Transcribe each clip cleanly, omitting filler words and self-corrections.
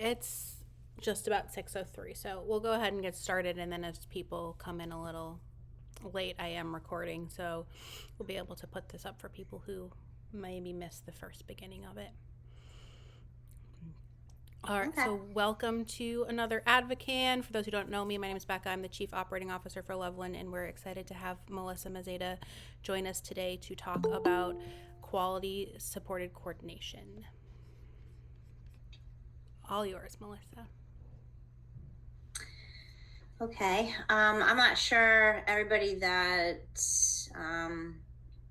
It's just about 6:03, so we'll go ahead and get started, and then as people come in a little late, I am recording, so we'll be able to put this up for people who maybe missed the first beginning of it. All right, Okay. so welcome to another Advocan. For those who don't know me, my name is Becca. I'm the Chief Operating Officer for Loveland, and we're excited to have Melissa Mazeda join us today to talk about quality supported coordination. All yours, Melissa. Okay. I'm not sure everybody that,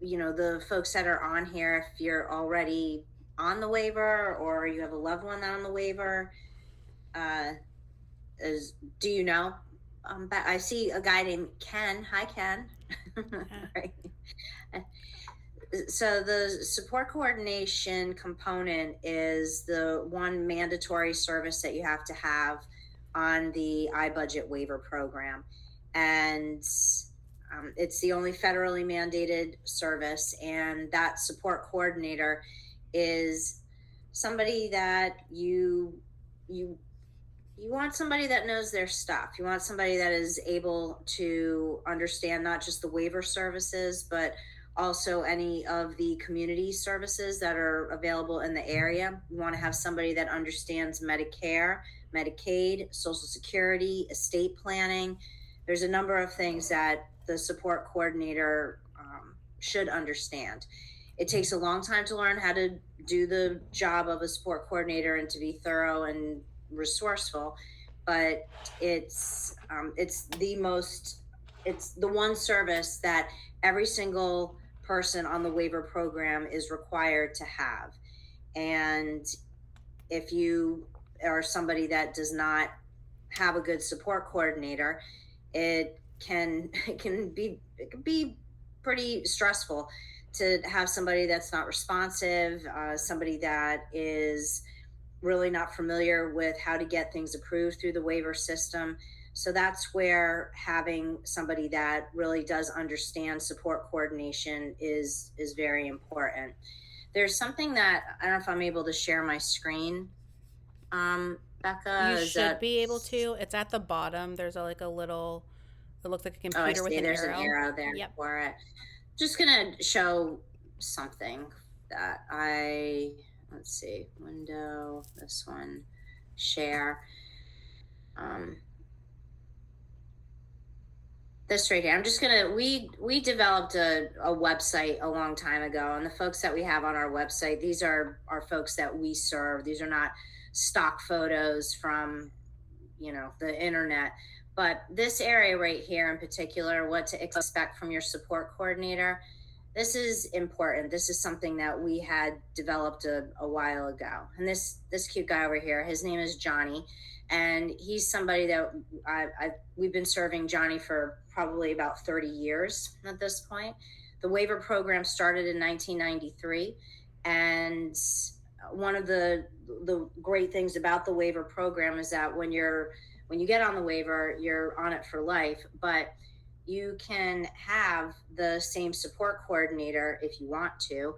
the folks that are on here, if you're already on the waiver or you have a loved one on the waiver, uh, do you know? But I see a guy named Ken. Hi, Ken. Right. So the support coordination component is the one mandatory service that you have to have on the iBudget waiver program. And it's the only federally mandated service. And that support coordinator is somebody that you want somebody that knows their stuff. You want somebody that is able to understand not just the waiver services, but also any of the community services that are available in the area. You want to have somebody that understands Medicare, Medicaid, Social Security, estate planning. There's a number of things that the support coordinator should understand. It takes a long time to learn how to do the job of a support coordinator and to be thorough and resourceful, but it's the one service that every single person on the waiver program is required to have. And if you are somebody that does not have a good support coordinator, it can it can be pretty stressful to have somebody that's not responsive, somebody that is really not familiar with how to get things approved through the waiver system. So that's where having somebody that really does understand support coordination is very important. There's something that I don't know if I'm able to share my screen. Becca, You is should that? be able to. It's at the bottom. There's like a little, it looks like a Oh, I computer with see. an There's an arrow. arrow there Yep. for it. Just gonna show something that let's see, window, this one, share. Um, this right here. I'm just gonna we developed a website a long time ago, and the folks that we have on our website, these are folks that we serve. These are not stock photos from the internet. But this area right here in particular, what to expect from your support coordinator, this is important. This is something that we had developed a while ago. And this cute guy over here, his name is Johnny, and he's somebody that we've been serving Johnny for probably about 30 years at this point. The waiver program started in 1993, and one of the great things about the waiver program is that when you get on the waiver, you're on it for life, but you can have the same support coordinator if you want to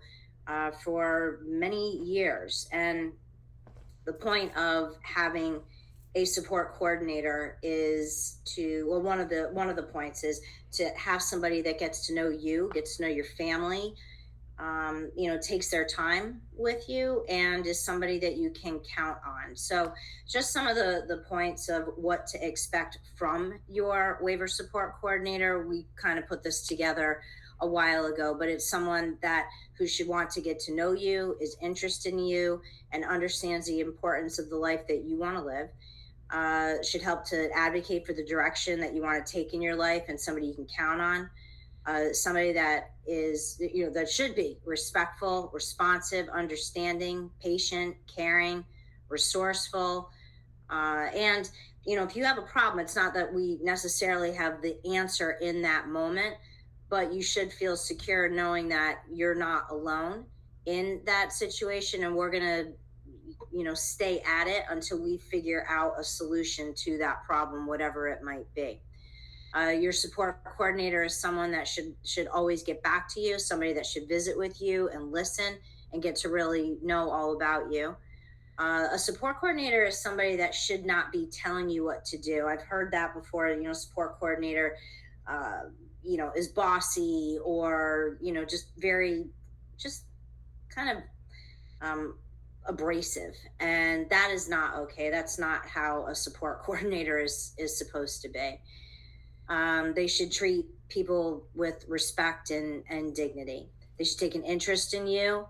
for many years. And the point of having a support coordinator is to, well, one of the points is to have somebody that gets to know you, gets to know your family, takes their time with you, and is somebody that you can count on. So just some of the points of what to expect from your waiver support coordinator. We kind of put this together a while ago, but it's someone that who should want to get to know you, is interested in you, and understands the importance of the life that you want to live. Should help to advocate for the direction that you want to take in your life, and somebody you can count on. Somebody that is, that should be respectful, responsive, understanding, patient, caring, resourceful. And, if you have a problem, it's not that we necessarily have the answer in that moment, but you should feel secure knowing that you're not alone in that situation. And we're going to, stay at it until we figure out a solution to that problem, whatever it might be. Your support coordinator is someone that should always get back to you, somebody that should visit with you and listen and get to really know all about you. A support coordinator is somebody that should not be telling you what to do. I've heard that before. Support coordinator, uh, is bossy, or just very, just kind of um, abrasive, and that is not okay. That's not how a support coordinator is supposed to be. They should treat people with respect and dignity. They should take an interest in you.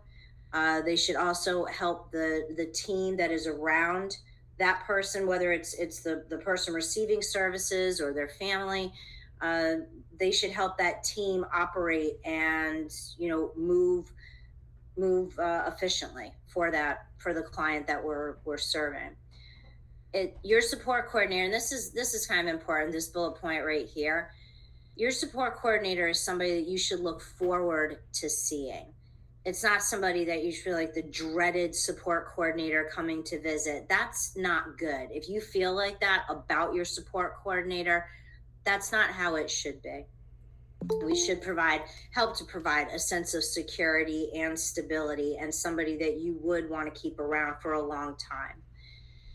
They should also help the team that is around that person, whether it's the person receiving services or their family. Uh, they should help that team operate and move efficiently for the client that we're serving. Your support coordinator, and this is kind of important. This bullet point right here, your support coordinator is somebody that you should look forward to seeing. It's not somebody that you feel like the dreaded support coordinator coming to visit. That's not good. If you feel like that about your support coordinator, that's not how it should be. We should help to provide a sense of security and stability, and somebody that you would want to keep around for a long time.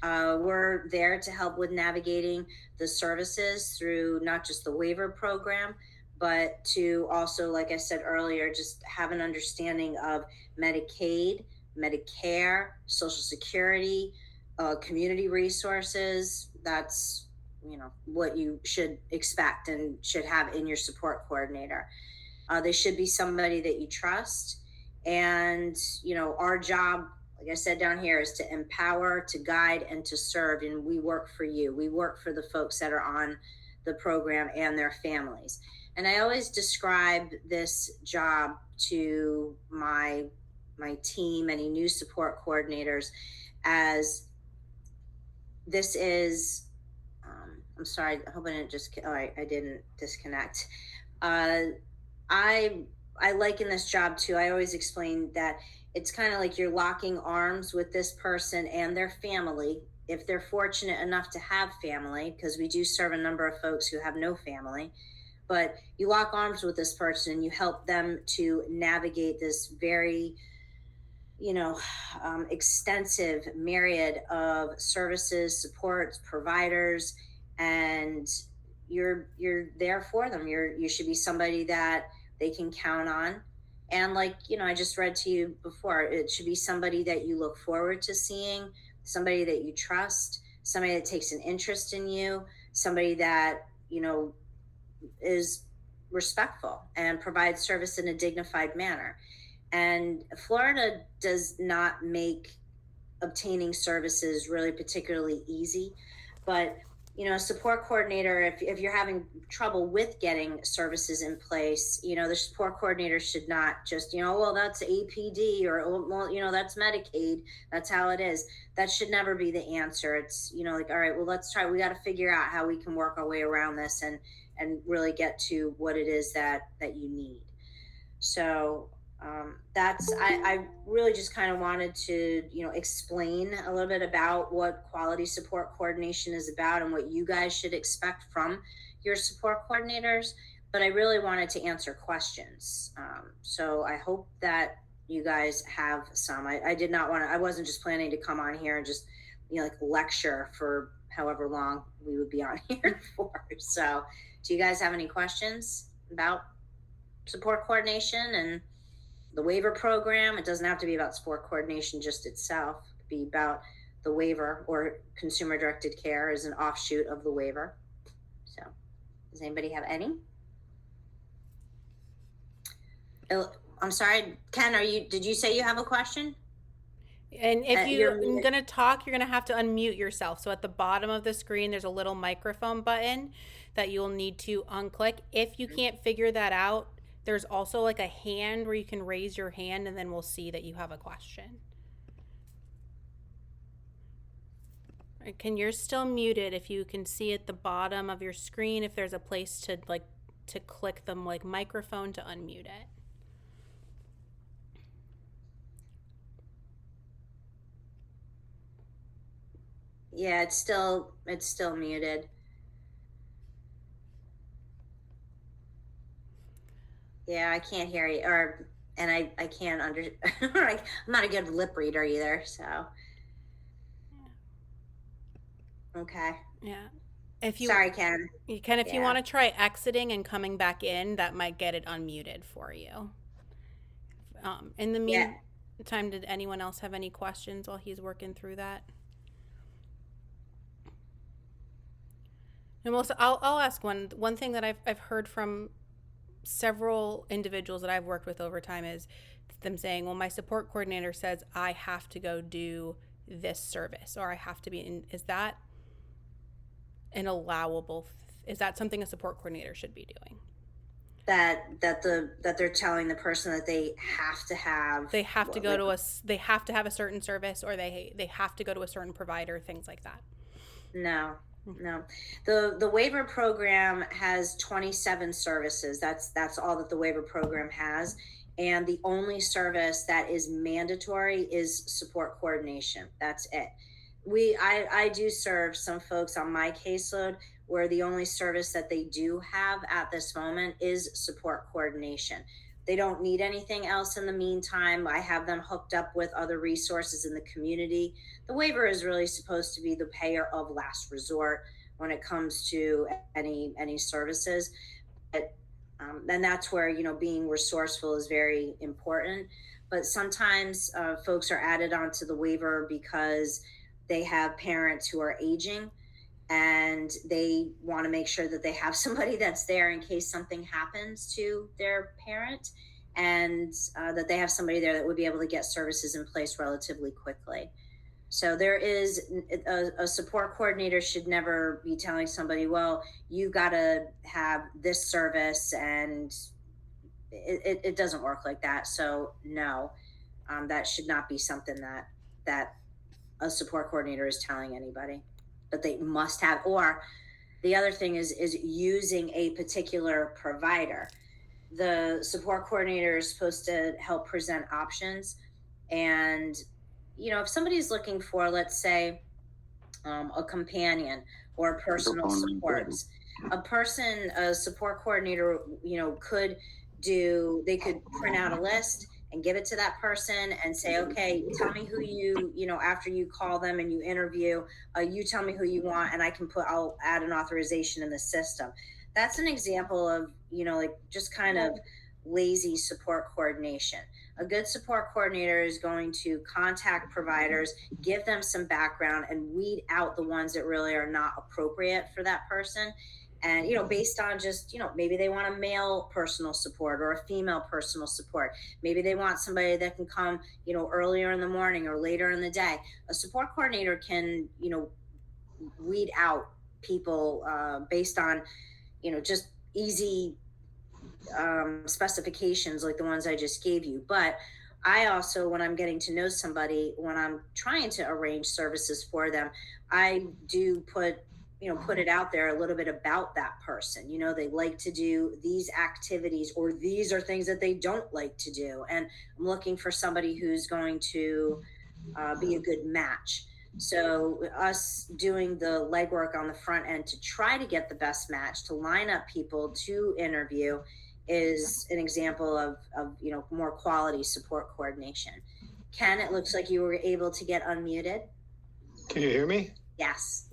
We're there to help with navigating the services through not just the waiver program, but to also, like I said earlier, just have an understanding of Medicaid, Medicare, Social Security, community resources. That's what you should expect and should have in your support coordinator. They should be somebody that you trust. And, our job, like I said down here, is to empower, to guide, and to serve. And we work for you. We work for the folks that are on the program and their families. And I always describe this job to my team, any new support coordinators, as this is. I'm sorry. I hope I didn't just. Oh, I didn't disconnect. Uh, I I liken this job to. I always explain that it's kind of like you're locking arms with this person and their family, if they're fortunate enough to have family, because we do serve a number of folks who have no family. But you lock arms with this person and you help them to navigate this very you know, extensive myriad of services, supports, providers, and you're there for them. You should be somebody that they can count on. And like, I just read to you before, it should be somebody that you look forward to seeing, somebody that you trust, somebody that takes an interest in you, somebody that, is respectful and provides service in a dignified manner. And Florida does not make obtaining services really particularly easy. But, a support coordinator, if you're having trouble with getting services in place, the support coordinator should not just, well, that's APD, or, well, that's Medicaid. That's how it is. That should never be the answer. It's, like, all right, well, let's try. We got to figure out how we can work our way around this and really get to what it is that you need. So I really just kind of wanted to explain a little bit about what quality support coordination is about and what you guys should expect from your support coordinators. But I really wanted to answer questions. So I hope that you guys have some. I did not want to. I wasn't just planning to come on here and just like lecture for however long we would be on here for. So do you guys have any questions about support coordination and the waiver program? It doesn't have to be about sport coordination just itself. It could be about the waiver, or consumer directed care as an offshoot of the waiver. So does anybody have any? I'm sorry, Ken, did you say you have a question? And if you're going to talk, you're going to have to unmute yourself. So at the bottom of the screen, there's a little microphone button that you'll need to unclick. If you can't figure that out, there's also like a hand where you can raise your hand, and then we'll see that you have a question. Ken, you're still muted. If you can see at the bottom of your screen, if there's a place to click the microphone to unmute it. Yeah, it's still muted. Yeah, I can't hear you, and I can't I'm not a good lip reader either, so. Okay. Yeah. If you Sorry, Ken. you can if you Yeah. want to try exiting and coming back in, that might get it unmuted for you. In the Yeah. meantime, did anyone else have any questions while he's working through that? And Melissa, I'll ask one thing that I've heard from several individuals that I've worked with over time is them saying, "Well, my support coordinator says I have to go do this service, or I have to be in." Is that an allowable? Is that something a support coordinator should be doing? That they're telling the person that they have to have They have to go like to us. They have to have a certain service, or they have to go to a certain provider, things like that. no, no. The waiver program has 27 services. That's all that the waiver program has. And the only service that is mandatory is support coordination. That's it. I do serve some folks on my caseload where the only service that they do have at this moment is support coordination. They don't need anything else in the meantime. I have them hooked up with other resources in the community. The waiver is really supposed to be the payer of last resort when it comes to any services. But and that's where being resourceful is very important. But sometimes folks are added onto the waiver because they have parents who are aging and they want to make sure that they have somebody that's there in case something happens to their parent, and that they have somebody there that would be able to get services in place relatively quickly. So there is a support coordinator should never be telling somebody, well, you got to have this service, and it doesn't work like that. So no, that should not be something that a support coordinator is telling anybody that they must have. Or the other thing is using a particular provider. The support coordinator is supposed to help present options. And if somebody's looking for, let's say, a companion or personal supports, a support coordinator, they could print out a list and give it to that person and say, okay, tell me who after you call them and you interview, you tell me who you want, and I'll add an authorization in the system. That's an example of, like just kind of lazy support coordination. A good support coordinator is going to contact providers, give them some background, and weed out the ones that really are not appropriate for that person. And based on just maybe they want a male personal support or a female personal support. Maybe they want somebody that can come earlier in the morning or later in the day. A support coordinator can weed out people based on just easy specifications like the ones I just gave you. But I also, when I'm getting to know somebody, when I'm trying to arrange services for them, I do put it out there a little bit about that person. They like to do these activities, or these are things that they don't like to do. And I'm looking for somebody who's going to be a good match. So us doing the legwork on the front end to try to get the best match, to line up people to interview, is an example of more quality support coordination. Ken, it looks like you were able to get unmuted. Can you hear me? Yes.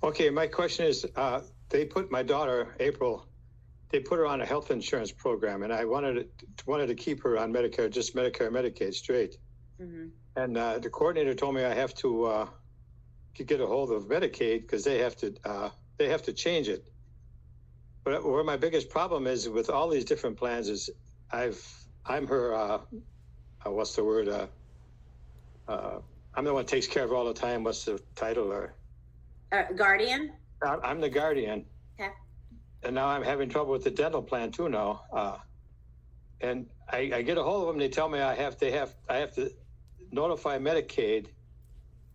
Okay, my question is, they put my daughter, April, they put her on a health insurance program, and I wanted to keep her on Medicare, just Medicare, Medicaid straight. Mm-hmm. And the coordinator told me I have to get a hold of Medicaid because they have to change it. But where my biggest problem is with all these different plans is I'm her what's the word? I'm the one that takes care of her all the time. What's the title? Or guardian? I'm the guardian. Okay. And now I'm having trouble with the dental plan too now. And I get a hold of them. They tell me I have to notify Medicaid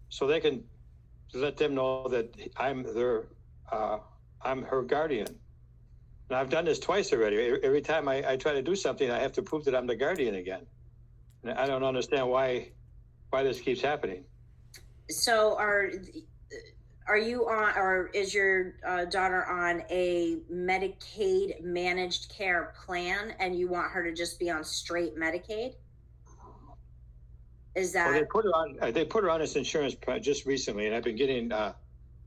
so they can let them know that I'm her guardian. And I've done this twice already. Every time I try to do something, I have to prove that I'm the guardian again. And I don't understand why this keeps happening. So are you on, or is your daughter on a Medicaid managed care plan, and you want her to just be on straight Medicaid? Is that? Well, they put her on this insurance plan just recently, and I've been getting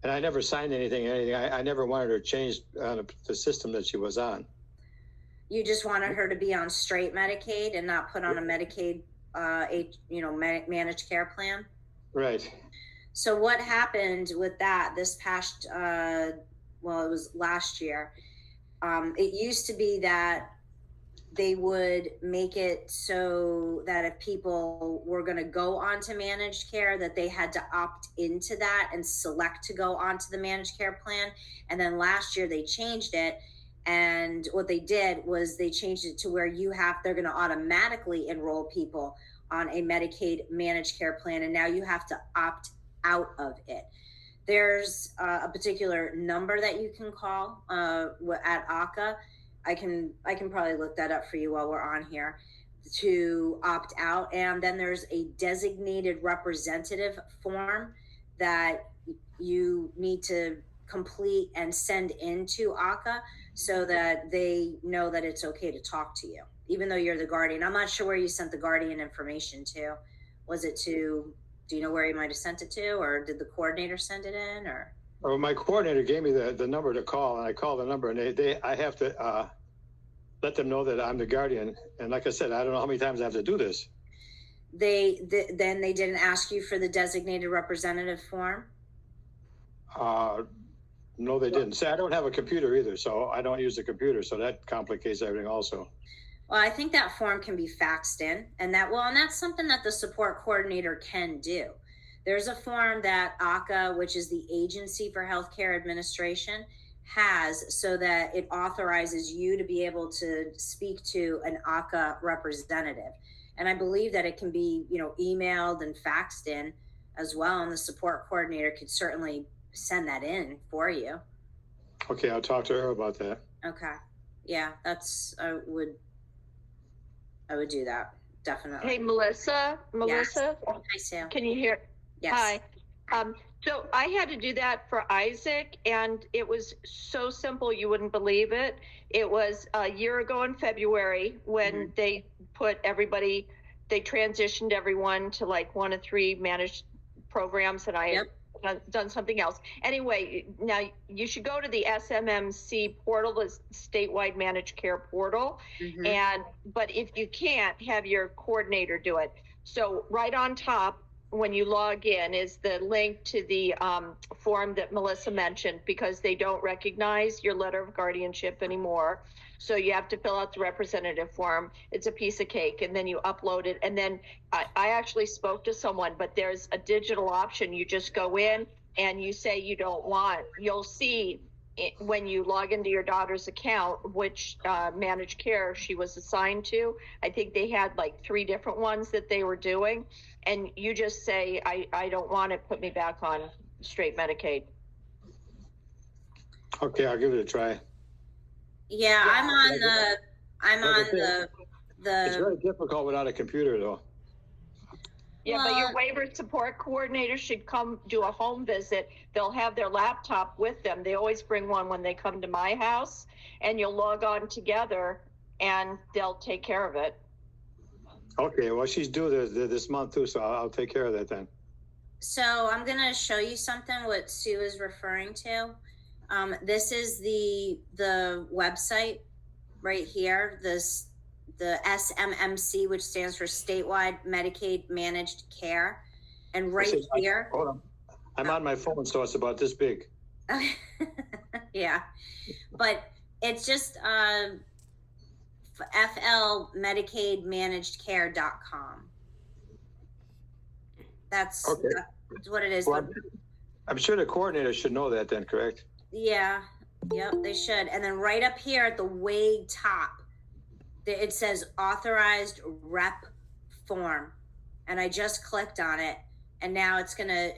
And I never signed anything. I never wanted her changed on the system that she was on. You just wanted her to be on straight Medicaid and not put on a Medicaid, managed care plan? Right. So what happened with that this past, it was last year. It used to be that they would make it so that if people were going to go onto managed care, that they had to opt into that and select to go onto the managed care plan. And then last year they changed it. And what they did was they changed it to where they're going to automatically enroll people on a Medicaid managed care plan. And now you have to opt out of it. There's a particular number that you can call at ACA. I can probably look that up for you while we're on here to opt out. And then there's a designated representative form that you need to complete and send into ACA so that they know that it's okay to talk to you, even though you're the guardian. I'm not sure where you sent the guardian information to. Was it to, do you know where you might have sent it to, or did the coordinator send it in, or? Well, my coordinator gave me the number to call, and I called the number, and I have to let them know that I'm the guardian. And like I said, I don't know how many times I have to do this. Then they didn't ask you for the designated representative form? No, they didn't. See, I don't have a computer either, so I don't use the computer, so that complicates everything also. Well, I think that form can be faxed in, and that's something that the support coordinator can do. There's a form that ACA, which is the Agency for Healthcare Administration, has, so that it authorizes you to be able to speak to an ACA representative. And I believe that it can be, emailed and faxed in as well. And the support coordinator could certainly send that in for you. Okay, I'll talk to her about that. Okay. Yeah, I would do that. Definitely. Hey, Melissa. Yes. Hi, Sam. Can you hear? Yes. Hi. So I had to do that for Isaac, and it was so simple you wouldn't believe it. It was a year ago in February when they transitioned everyone to like 1 of 3 managed programs, and I had done something else. Anyway, now you should go to the SMMC portal, the statewide managed care portal, but if you can't, have your coordinator do it. So right on top, when you log in, is the link to the form that Melissa mentioned, because they don't recognize your letter of guardianship anymore. So you have to fill out the representative form. It's a piece of cake, and then you upload it. And then I actually spoke to someone, but there's a digital option. You just go in and you say you don't want. You'll see when you log into your daughter's account which managed care she was assigned to. I think they had like 3 different ones that they were doing. And you just say, I don't want it, put me back on straight Medicaid. Okay, I'll give it a try. Yeah, I'm on the It's very difficult without a computer, though. Yeah, but your waiver support coordinator should come do a home visit. They'll have their laptop with them. They always bring one when they come to my house, and you'll log on together and they'll take care of it. Okay, well, she's due this month too, so I'll take care of that then. So I'm going to show you something what Sue is referring to. This is the website right here, the SMMC, which stands for Statewide Medicaid Managed Care. And right here. Hold on. I'm on my phone, so it's about this big. Yeah. But it's just flmedicaidmanagedcare.com. That's what it is. Well, I'm sure the coordinator should know that then, correct? Yeah. Yep, they should. And then right up here at the way top, it says authorized rep form. And I just clicked on it, and now it's gonna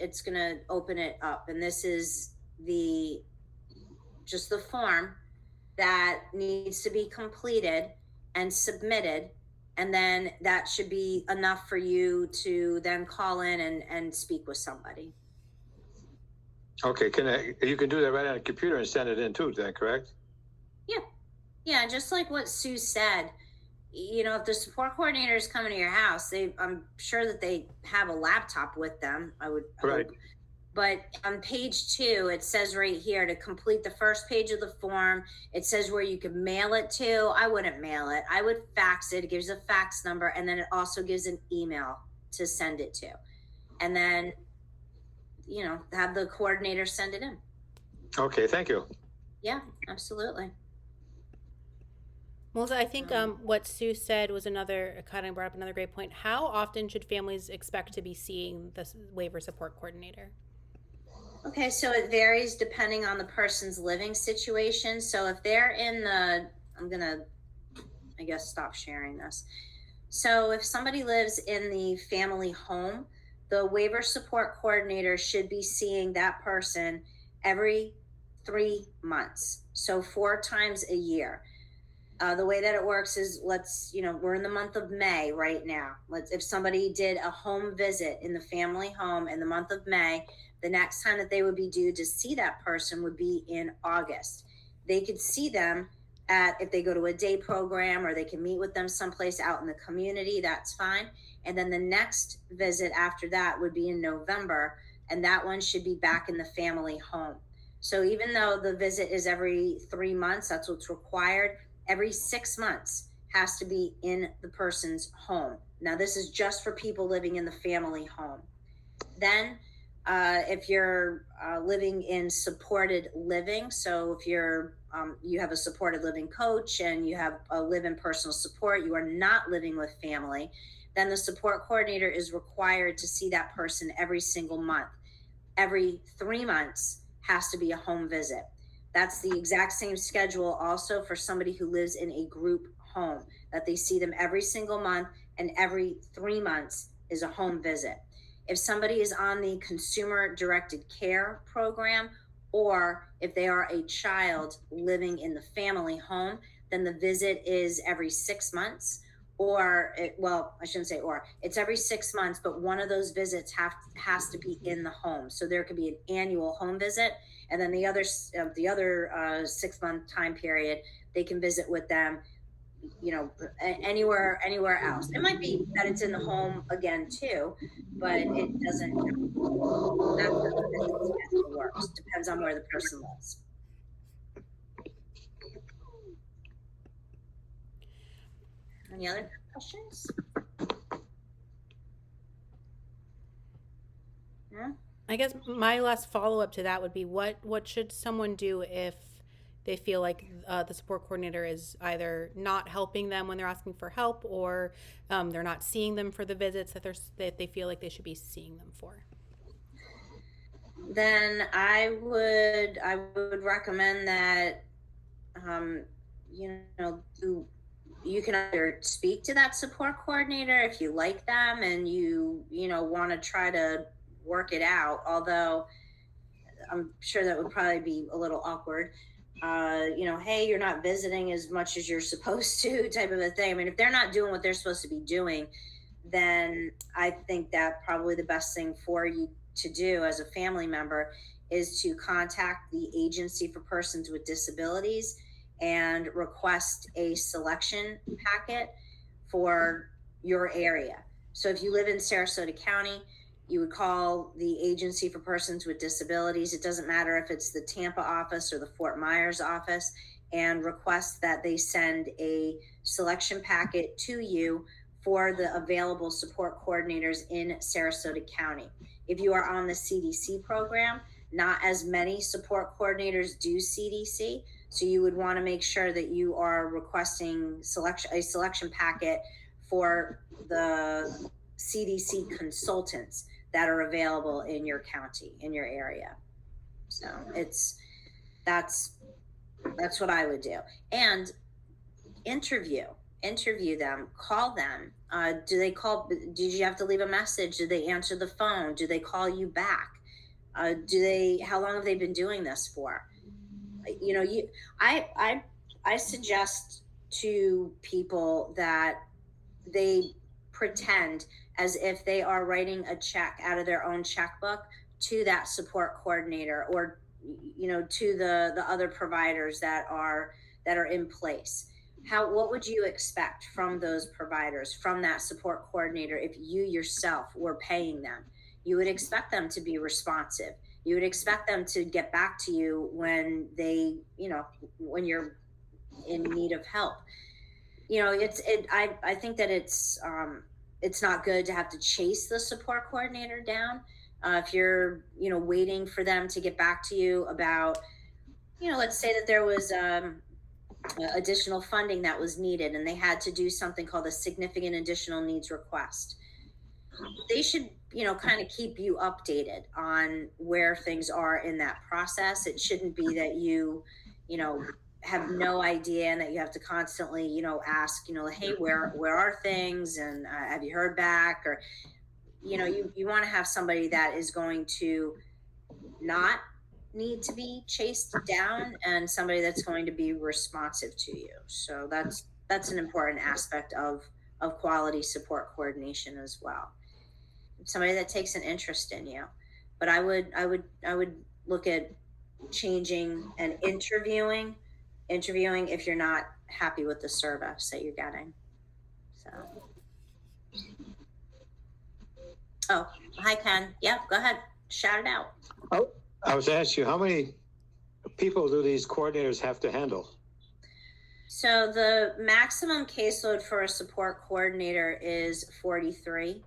open it up. And this is just the form that needs to be completed and submitted. And then that should be enough for you to then call in and speak with somebody. Okay, you can do that right on a computer and send it in too, is that correct? Yeah, just like what Sue said, if the support coordinator is coming to your house, I'm sure that they have a laptop with them. I would hope. But on page 2, it says right here to complete the first page of the form. It says where you can mail it to. I wouldn't mail it. I would fax it. It gives a fax number, and then it also gives an email to send it to. And then, have the coordinator send it in. Okay, thank you. Yeah, absolutely. Melissa, I think what Sue said was kind of brought up another great point. How often should families expect to be seeing the waiver support coordinator? Okay, so it varies depending on the person's living situation. So if they're I'm gonna, I guess, stop sharing this. So if somebody lives in the family home, the waiver support coordinator should be seeing that person every 3 months. So 4 times a year. The way that it works is we're in the month of May right now. If somebody did a home visit in the family home in the month of May, the next time that they would be due to see that person would be in August. They could see them if they go to a day program, or they can meet with them someplace out in the community, that's fine. And then the next visit after that would be in November, and that one should be back in the family home. So even though the visit is every 3 months, that's what's required, every 6 months has to be in the person's home. Now, this is just for people living in the family home. Then, if you're living in supported living, so if you have a supported living coach and you have a live-in personal support, you are not living with family, then the support coordinator is required to see that person every single month. Every 3 months has to be a home visit. That's the exact same schedule also for somebody who lives in a group home, that they see them every single month, and every 3 months is a home visit. If somebody is on the consumer directed care program, or if they are a child living in the family home, then the visit is every 6 months, it's every 6 months, but one of those visits has to be in the home. So there could be an annual home visit, and then the other 6 month time period, they can visit with them, anywhere else. It might be that it's in the home again too, but it doesn't. That's how the visit schedule works. Depends on where the person lives. Any other questions? Yeah. I guess my last follow-up to that would be what should someone do if they feel like the support coordinator is either not helping them when they're asking for help, or they're not seeing them for the visits that they feel like they should be seeing them for? Then I would recommend that you can either speak to that support coordinator if you like them and you want to try to work it out, although I'm sure that would probably be a little awkward. Hey, you're not visiting as much as you're supposed to, type of a thing. I mean, if they're not doing what they're supposed to be doing, then I think that probably the best thing for you to do as a family member is to contact the Agency for Persons with Disabilities and request a selection packet for your area. So if you live in Sarasota County, you would call the Agency for Persons with Disabilities. It doesn't matter if it's the Tampa office or the Fort Myers office, and request that they send a selection packet to you for the available support coordinators in Sarasota County. If you are on the CDC program, not as many support coordinators do CDC, so you would want to make sure that you are requesting a selection packet for the CDC consultants that are available in your county, in your area. So that's what I would do. And interview them, call them. Did you have to leave a message? Did they answer the phone? Do they call you back? How long have they been doing this for? I suggest to people that they pretend as if they are writing a check out of their own checkbook to that support coordinator, or to the other providers that are in place. What would you expect from those providers, from that support coordinator, if you yourself were paying them? you would expect them to be responsive. You would expect them to get back to you when they, when you're in need of help. I think that it's not good to have to chase the support coordinator down. If you're, waiting for them to get back to you about, let's say that there was additional funding that was needed and they had to do something called a significant additional needs request. They should, kind of keep you updated on where things are in that process. It shouldn't be that you have no idea and that you have to constantly, ask, hey, where are things? And have you heard back? Or, you want to have somebody that is going to not need to be chased down and somebody that's going to be responsive to you. So that's an important aspect of quality support coordination as well. Somebody that takes an interest in you. But I would look at changing and interviewing if you're not happy with the service that you're getting. So, oh, hi Ken. Yeah, go ahead, shout it out. Oh, I was asking you, how many people do these coordinators have to handle? So the maximum caseload for a support coordinator is 43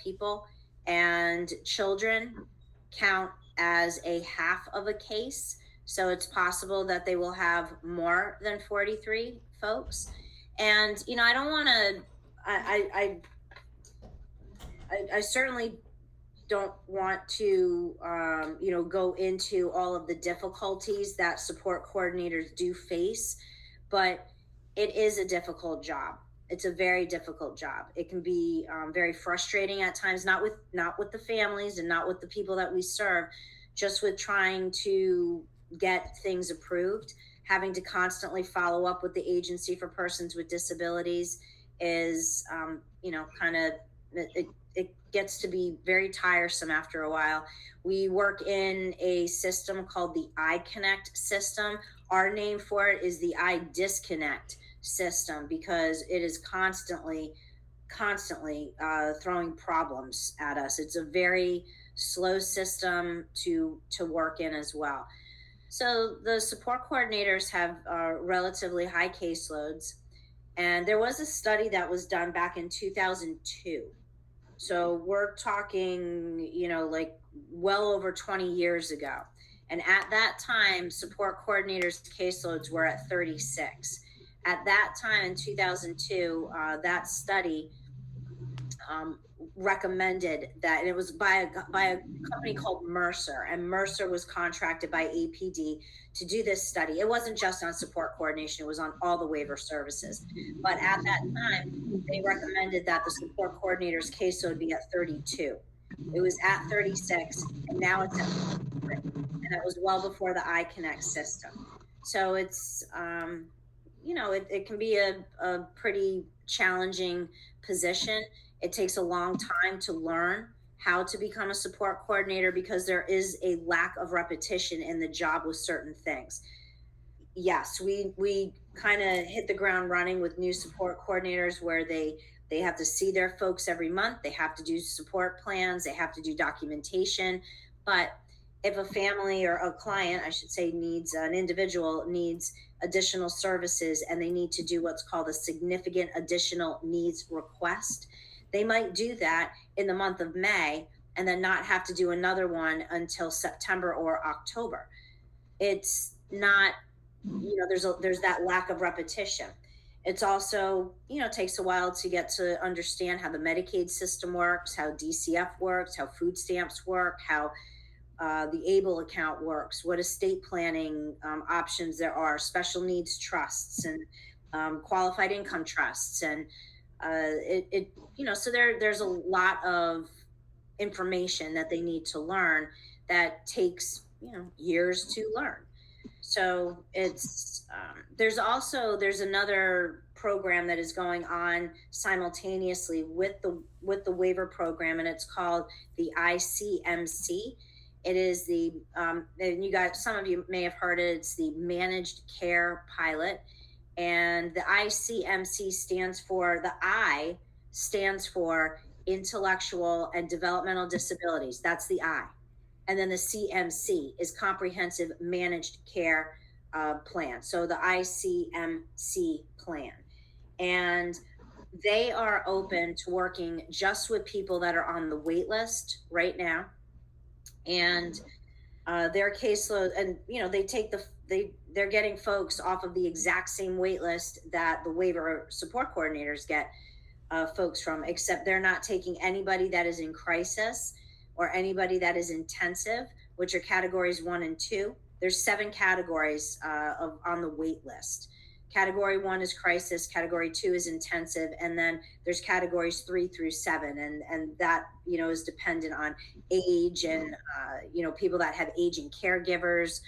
people, and children count as a half of a case. So it's possible that they will have more than 43 folks. And, I don't want to, I certainly don't want to, go into all of the difficulties that support coordinators do face, but it is a difficult job. It's a very difficult job. It can be very frustrating at times, not with the families and not with the people that we serve, just with trying to get things approved. Having to constantly follow up with the Agency for Persons with Disabilities is, it gets to be very tiresome after a while. We work in a system called the iConnect system. Our name for it is the iDisconnect system because it is constantly throwing problems at us. It's a very slow system to work in as well. So the support coordinators have relatively high caseloads, and there was a study that was done back in 2002. So we're talking, like well over 20 years ago. And at that time, support coordinators' caseloads were at 36. At that time in 2002, that study recommended that, and it was by a company called Mercer, and Mercer was contracted by APD to do this study. It wasn't just on support coordination, it was on all the waiver services. But at that time, they recommended that the support coordinator's caseload be at 32. It was at 36, and now it's at 33. And that was well before the iConnect system. So it's, it can be a pretty challenging position. It takes a long time to learn how to become a support coordinator because there is a lack of repetition in the job with certain things. Yes, we kind of hit the ground running with new support coordinators where they have to see their folks every month. They have to do support plans. They have to do documentation. But if a family or a client, I should say, an individual needs additional services and they need to do what's called a significant additional needs request, they might do that in the month of May and then not have to do another one until September or October. It's not, there's that lack of repetition. It's also, takes a while to get to understand how the Medicaid system works, how DCF works, how food stamps work, how the ABLE account works, what estate planning options there are, special needs trusts and qualified income trusts. And so there's a lot of information that they need to learn that takes, years to learn. So it's, there's another program that is going on simultaneously with the waiver program, and it's called the ICMC. It is the, and some of you may have heard it, it's the Managed Care Pilot. And the ICMC stands for intellectual and developmental disabilities. That's the I. And then the CMC is comprehensive managed care plan. So the ICMC plan. And they are open to working just with people that are on the wait list right now. And their caseload, and they take they're getting folks off of the exact same wait list that the waiver support coordinators get folks from, except they're not taking anybody that is in crisis or anybody that is intensive, which are categories 1 and 2. There's 7 categories on the wait list. Category 1 is crisis, category 2 is intensive, and then there's categories 3 through 7, and that is dependent on age and people that have aging caregivers.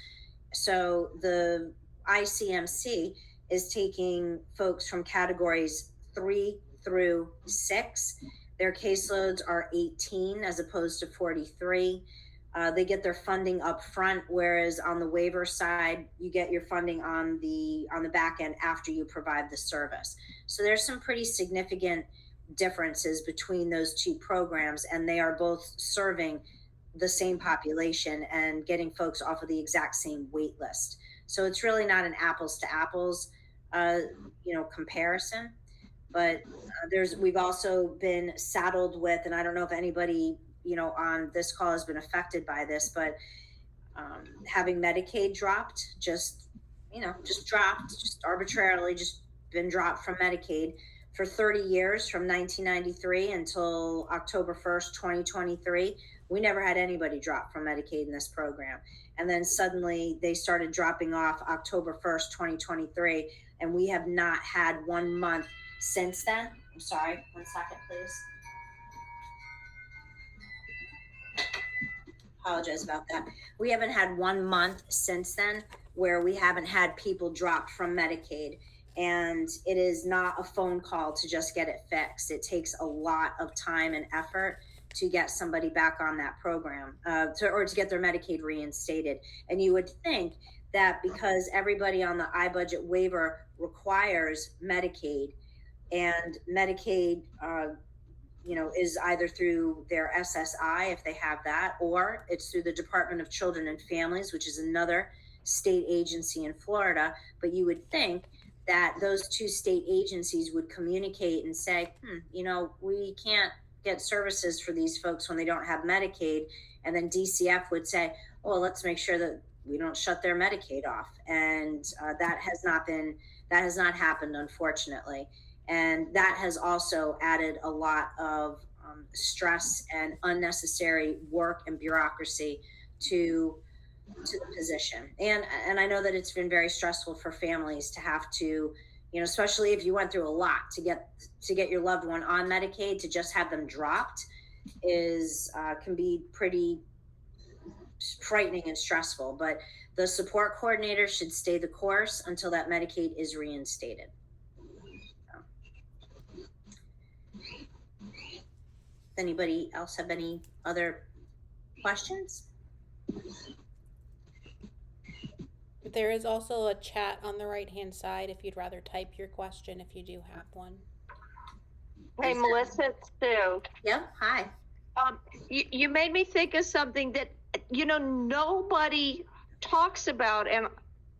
So the ICMC is taking folks from categories 3 through 6. Their caseloads are 18 as opposed to 43. They get their funding up front, whereas on the waiver side, you get your funding on the back end after you provide the service. So there's some pretty significant differences between those two programs, and they are both serving the same population and getting folks off of the exact same wait list. So it's really not an apples to apples, comparison. But we've also been saddled with, and I don't know if anybody on this call has been affected by this, but having Medicaid dropped, just arbitrarily, just been dropped from Medicaid for 30 years, from 1993 until October 1st, 2023. We never had anybody drop from Medicaid in this program. And then suddenly they started dropping off October 1st, 2023, and we have not had 1 month since then. I'm sorry, 1 second, please. Apologize about that. We haven't had 1 month since then where we haven't had people dropped from Medicaid. And it is not a phone call to just get it fixed. It takes a lot of time and effort to get somebody back on that program, or to get their Medicaid reinstated. And you would think that because everybody on the iBudget waiver requires Medicaid, and Medicaid is either through their SSI, if they have that, or it's through the Department of Children and Families, which is another state agency in Florida. But you would think that those two state agencies would communicate and say, we can't get services for these folks when they don't have Medicaid. And then DCF would say, well, let's make sure that we don't shut their Medicaid off. And that has not happened, unfortunately. And that has also added a lot of stress and unnecessary work and bureaucracy to the position. And I know that it's been very stressful for families to have to, especially if you went through a lot to get your loved one on Medicaid, to just have them dropped can be pretty frightening and stressful. But the support coordinator should stay the course until that Medicaid is reinstated. Anybody else have any other questions? There is also a chat on the right-hand side if you'd rather type your question, if you do have one. Hey, Melissa, it's Sue. Yeah, hi. You made me think of something that, nobody talks about. And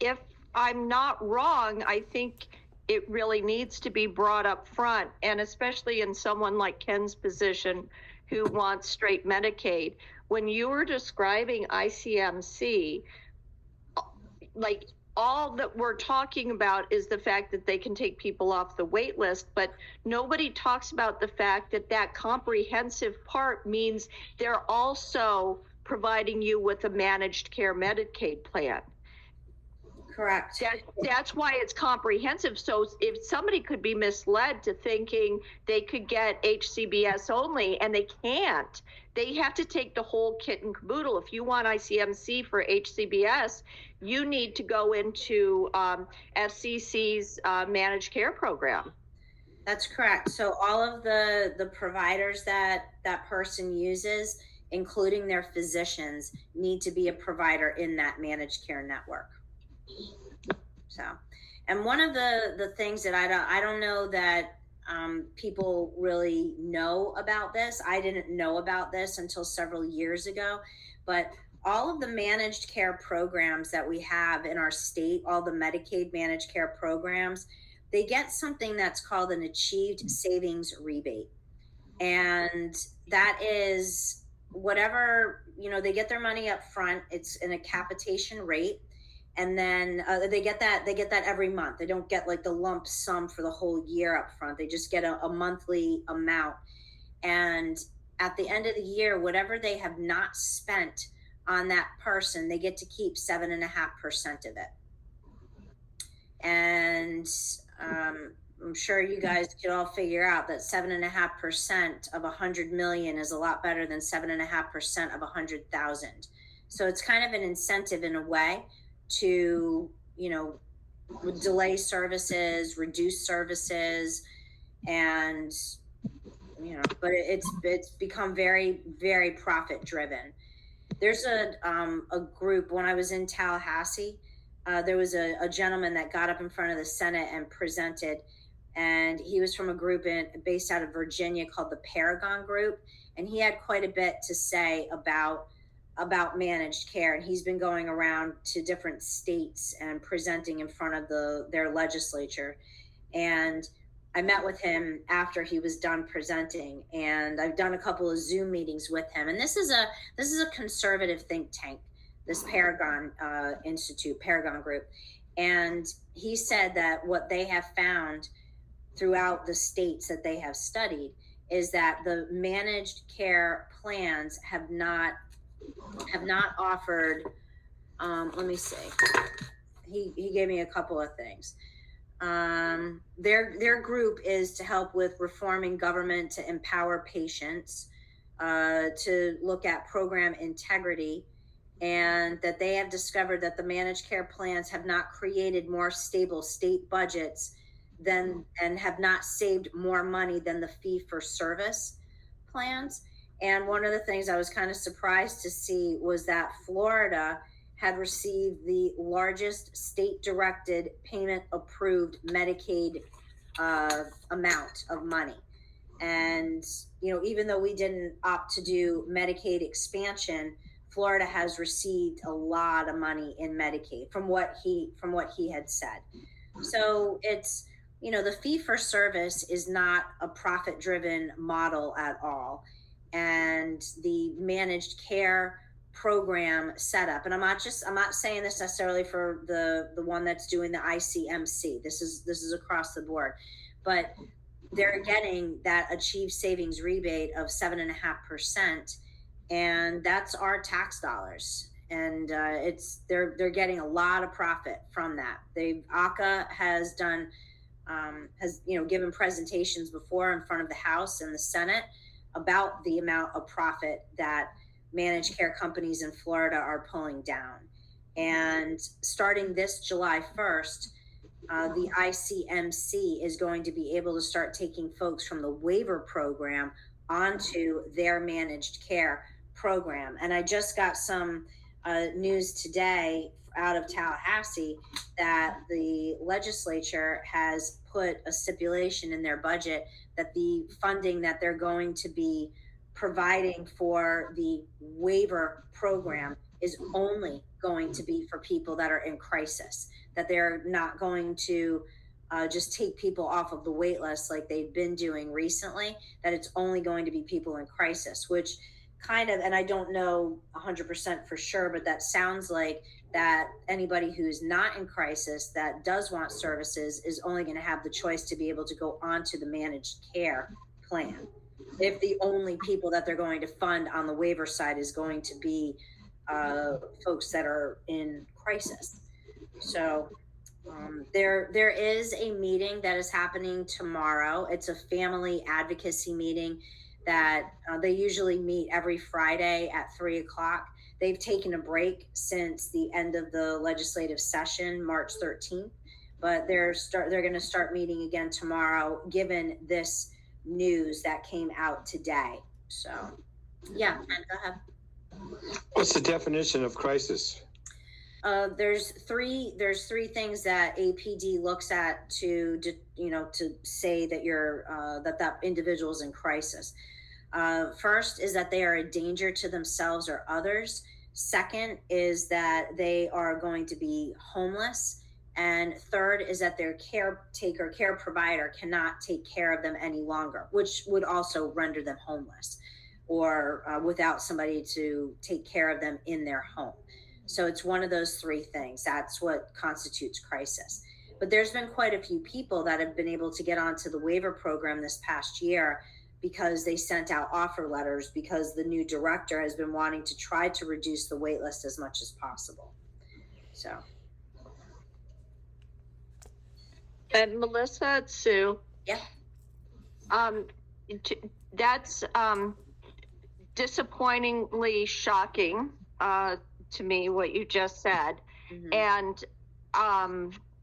if I'm not wrong, I think it really needs to be brought up front, and especially in someone like Ken's position who wants straight Medicaid. When you were describing ICMC, like, all that we're talking about is the fact that they can take people off the wait list, but nobody talks about the fact that that comprehensive part means they're also providing you with a managed care Medicaid plan. Correct. That's why it's comprehensive. So if somebody could be misled to thinking they could get HCBS only, and they can't, they have to take the whole kit and caboodle. If you want ICMC for HCBS, you need to go into FCC's managed care program. That's correct. So all of the providers that person uses, including their physicians, need to be a provider in that managed care network. So, and one of the things that I don't know that people really know about this. I didn't know about this until several years ago, but all of the managed care programs that we have in our state, all the Medicaid managed care programs, they get something that's called an achieved savings rebate. And that is whatever, they get their money up front. It's in a capitation rate. And then they get that every month. They don't get like the lump sum for the whole year up front. They just get a monthly amount. And at the end of the year, whatever they have not spent on that person, they get to keep 7.5% of it. And I'm sure you guys could all figure out that 7.5% of 100 million is a lot better than 7.5% of 100,000. So it's kind of an incentive in a way to, delay services, reduce services, and but it's become very, very profit driven. There's a group. When I was in Tallahassee, there was a gentleman that got up in front of the Senate and presented, and he was from a group based out of Virginia called the Paragon Group, and he had quite a bit to say about managed care, and he's been going around to different states and presenting in front of their legislature. And I met with him after he was done presenting, and I've done a couple of Zoom meetings with him. And this is a conservative think tank, this Paragon Institute, Paragon Group. And he said that what they have found throughout the states that they have studied is that the managed care plans have not offered, let me see, he gave me a couple of things. Their group is to help with reforming government to empower patients, to look at program integrity, and that they have discovered that the managed care plans have not created more stable state budgets and have not saved more money than the fee-for-service plans. And one of the things I was kind of surprised to see was that Florida had received the largest state-directed payment-approved Medicaid amount of money. And, even though we didn't opt to do Medicaid expansion, Florida has received a lot of money in Medicaid from what he had said. So it's, the fee-for-service is not a profit-driven model at all. And the managed care program setup, and I'm not saying this necessarily for the one that's doing the ICMC. This is across the board, but they're getting that achieved savings rebate of 7.5%, and that's our tax dollars. And they're getting a lot of profit from that. ACA has done given presentations before in front of the House and the Senate about the amount of profit that managed care companies in Florida are pulling down. And starting this July 1st, the ICMC is going to be able to start taking folks from the waiver program onto their managed care program. And I just got some news today out of Tallahassee that the legislature has put a stipulation in their budget that the funding that they're going to be providing for the waiver program is only going to be for people that are in crisis, that they're not going to just take people off of the wait list like they've been doing recently, that it's only going to be people in crisis, which kind of, and I don't know 100% for sure, but that sounds like that anybody who's not in crisis that does want services is only going to have the choice to be able to go onto the managed care plan. If the only people that they're going to fund on the waiver side is going to be folks that are in crisis. So there is a meeting that is happening tomorrow. It's a family advocacy meeting that they usually meet every Friday at 3:00. They've taken a break since the end of the legislative session, March 13th, but they're going to start meeting again tomorrow, given this news that came out today. So, yeah, Ken, go ahead. What's the definition of crisis? There's three things that APD looks at to say that that individual is in crisis. First is that they are a danger to themselves or others. Second is that they are going to be homeless. And third is that their care provider cannot take care of them any longer, which would also render them homeless or without somebody to take care of them in their home. So it's one of those three things. That's what constitutes crisis. But there's been quite a few people that have been able to get onto the waiver program this past year because they sent out offer letters because the new director has been wanting to try to reduce the wait list as much as possible. So. And Melissa, it's Sue. Yeah. That's disappointingly shocking to me what you just said. Mm-hmm. And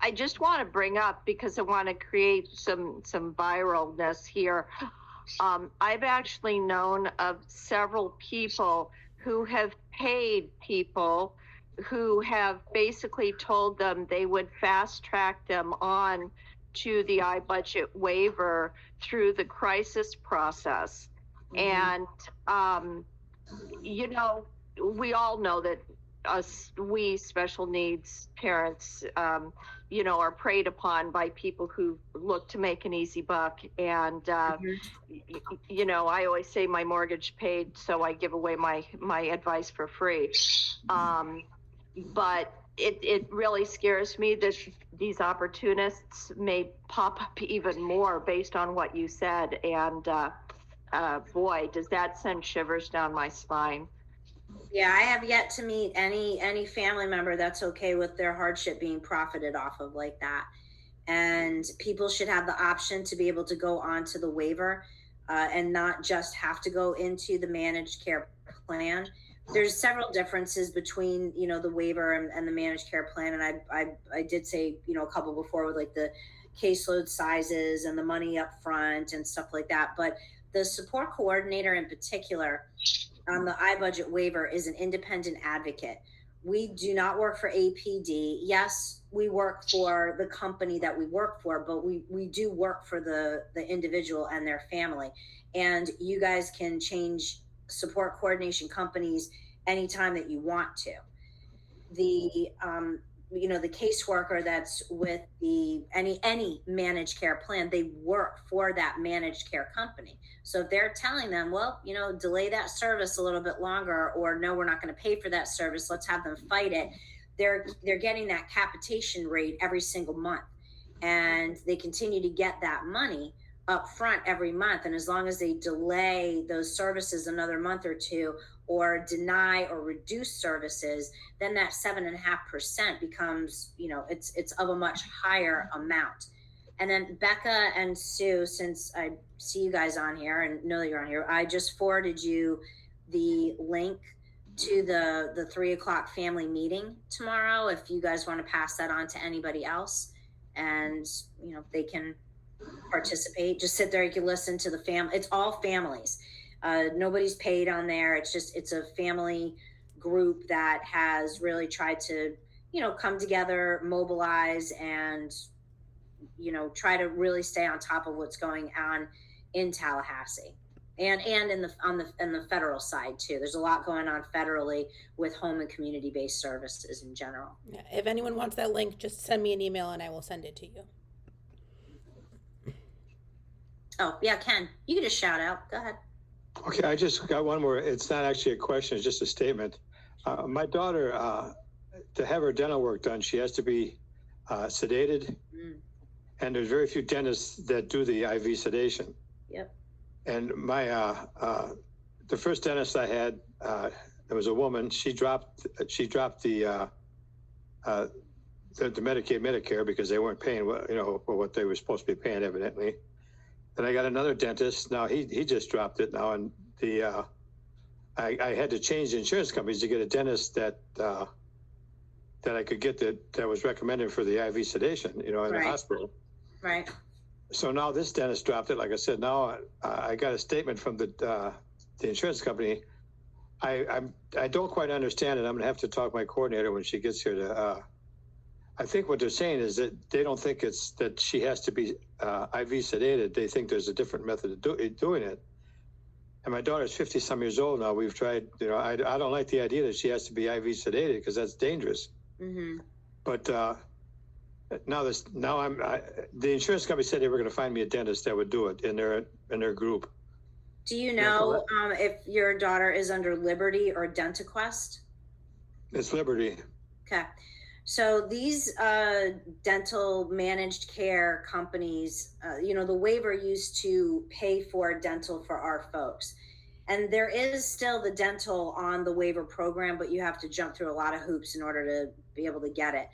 I just want to bring up, because I want to create some viralness here. I've actually known of several people who have paid people who have basically told them they would fast track them on to the iBudget waiver through the crisis process. Mm-hmm. And, we all know that we special needs parents, are preyed upon by people who look to make an easy buck. And, mm-hmm. I always say my mortgage paid, so I give away my advice for free. But it really scares me that these opportunists may pop up even more based on what you said. And boy, does that send shivers down my spine. Yeah, I have yet to meet any family member that's okay with their hardship being profited off of like that. And people should have the option to be able to go onto the waiver and not just have to go into the managed care plan. There's several differences between, the waiver and the managed care plan. And I did say, a couple before with like the caseload sizes and the money up front and stuff like that. But the support coordinator in particular on the iBudget waiver is an independent advocate. We do not work for APD. Yes, we work for the company that we work for, but we do work for the individual and their family. And you guys can change support coordination companies anytime that you want to. The the caseworker that's with any managed care plan, they work for that managed care company. So if they're telling them, well, delay that service a little bit longer, or no, we're not going to pay for that service, let's have them fight it. They're getting that capitation rate every single month, and they continue to get that money up front every month. And as long as they delay those services another month or two, or deny or reduce services, then that 7.5% becomes, it's of a much higher amount. And then Becca and Sue, since I see you guys on here and know that you're on here, I just forwarded you the link to the 3:00 family meeting tomorrow. If you guys want to pass that on to anybody else, and they can participate, just sit there, you can listen to the family. It's all families. Nobody's paid on there. It's a family group that has really tried to, come together, mobilize, and, try to really stay on top of what's going on in Tallahassee and in the federal side too. There's a lot going on federally with home and community-based services in general. Yeah, if anyone wants that link, just send me an email and I will send it to you. Oh, yeah, Ken, you can just shout out. Go ahead. Okay, I just got one more. It's not actually a question, it's just a statement. My daughter, to have her dental work done, she has to be sedated. And there's very few dentists that do the IV sedation. Yep. And my, the first dentist I had, there was a woman, she dropped the Medicaid, Medicare, because they weren't paying, what they were supposed to be paying, evidently. Then I got another dentist. Now he just dropped it now, and I had to change the insurance companies to get a dentist that I could get that was recommended for the IV sedation, in the hospital. Right. So now this dentist dropped it. Like I said, now I got a statement from the insurance company I don't quite understand it. I'm going to have to talk to my coordinator when she gets here to, I think what they're saying is that they don't think it's that she has to be IV sedated. They think there's a different method of doing it. And my daughter's 50 some years old now. We've tried, I don't like the idea that she has to be IV sedated because that's dangerous. Mm-hmm. But the insurance company said they were going to find me a dentist that would do it in their group. Do you know if your daughter is under Liberty or DentaQuest? It's Liberty. Okay. So these dental managed care companies, the waiver used to pay for dental for our folks. And there is still the dental on the waiver program, but you have to jump through a lot of hoops in order to be able to get it.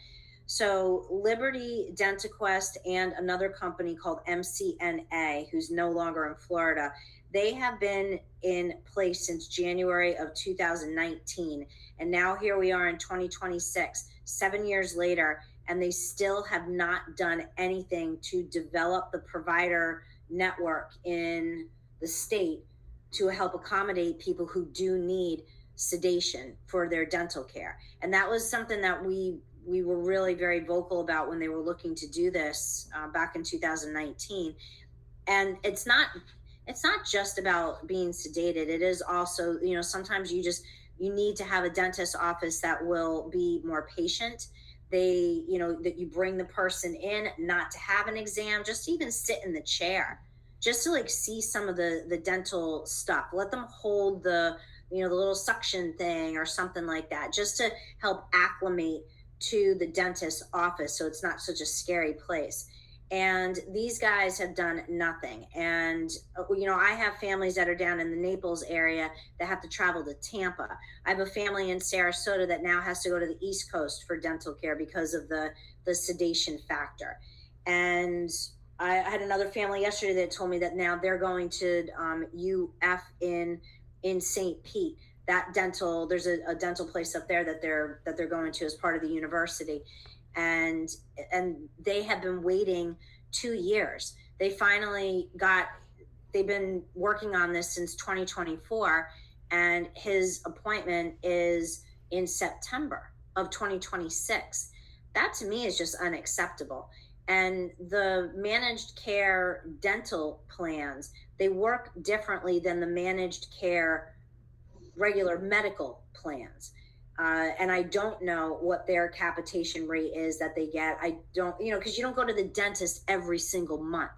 So Liberty, DentaQuest, and another company called MCNA, who's no longer in Florida, they have been in place since January of 2019. And now here we are in 2026, 7 years later, and they still have not done anything to develop the provider network in the state to help accommodate people who do need sedation for their dental care. And that was something that we were really very vocal about when they were looking to do this back in 2019. And it's not just about being sedated. It is also, sometimes you need to have a dentist office that will be more patient. That you bring the person in, not to have an exam, just to even sit in the chair, just to see some of the dental stuff. Let them hold the little suction thing or something like that, just to help acclimate to the dentist's office so it's not such a scary place. And these guys have done nothing. And, I have families that are down in the Naples area that have to travel to Tampa. I have a family in Sarasota that now has to go to the East Coast for dental care because of the sedation factor. And I had another family yesterday that told me that now they're going to UF in St. Pete. There's a dental place up there that they're going to as part of the university. And they have been waiting 2 years. They've been working on this since 2024, and his appointment is in September of 2026. That to me is just unacceptable. And the managed care dental plans, they work differently than the managed care regular medical plans. And I don't know what their capitation rate is that they get. I don't, because you don't go to the dentist every single month.